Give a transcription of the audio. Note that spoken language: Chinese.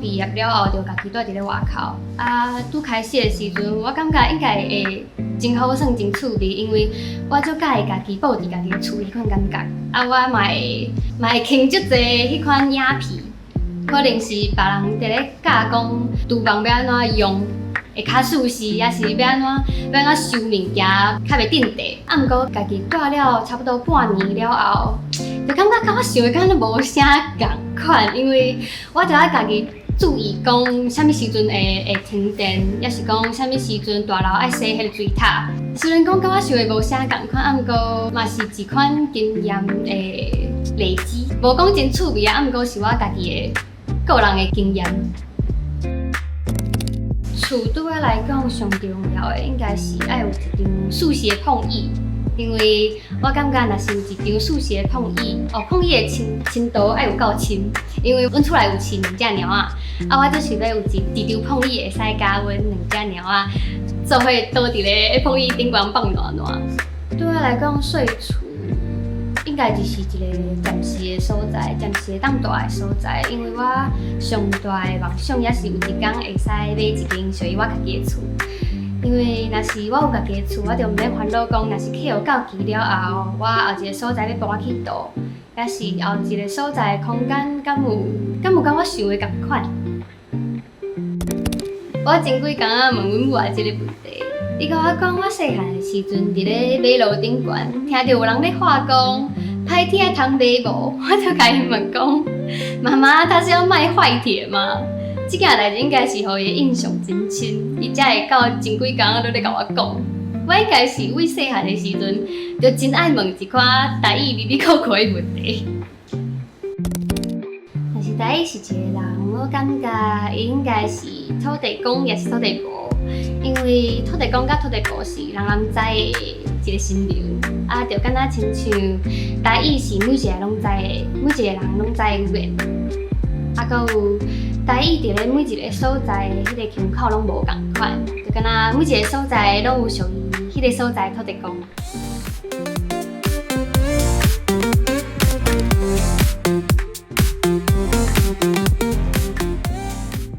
毕业了后，就家己住伫咧外口。拄开始的时阵，我感觉应该会真好耍，真趣味，因为我就介意家己保伫家己的厝迄款感觉。我嘛会轻足济迄款影片，可能是别人伫咧教讲厨房要安怎用。会较舒适，也是要安怎收物件，较袂定地。毋过家己住了差不多半年了后，就感觉甲我想的敢若无啥共款，因为我就要家己注意讲，啥物时阵会停电，也是讲啥物时阵大楼爱洗迄个水塔。虽然讲甲我想的无啥共款，毋过嘛是一款经验的累积，无讲真趣味啊，毋过是我家己的个人的经验。厝对我来讲上重要的应该是爱有一张舒适的碰椅，因为我感觉若是有一张舒适的碰椅，碰椅的深度爱有够深，因为阮厝内有饲2只猫仔，我就是要有一张碰椅会使甲阮2只猫仔做伙倒伫咧碰椅顶悬放暖暖。对我来讲，睡厝应该就是一个暂时的所在，暂时会当住的所在。因为我上大的梦想也是有一天会使买一间属于我家己的厝。因为若是我有家己的厝，我就毋免烦恼讲，若是契约到期了后，我后一个所在要搬去倒，也是后一个所在的空间敢有甲我想的同款。我前几工仔问阮母仔即个问题。伊甲我讲，我细汉的时阵伫咧马路顶悬，听到有人咧话讲歹铁通买无，我就甲伊问讲：妈妈，他是要卖坏铁吗？即件代志应该是互伊印象真深，伊才会到前几工仔都咧甲我讲。我应该是为细汉的时阵就真爱问一寡台语哩哩扣扣的问题。但是台语是一个人，我感觉伊应该是土地公，也是土地婆。因为土地公甲土地婆是人知的一个神明，就敢若亲像台语是每一个人拢知的，每一个人拢知的语言，佮有台语伫咧每一个所在的迄个腔口拢无共款，就敢若每一个所在拢有属于迄个所在的土地公。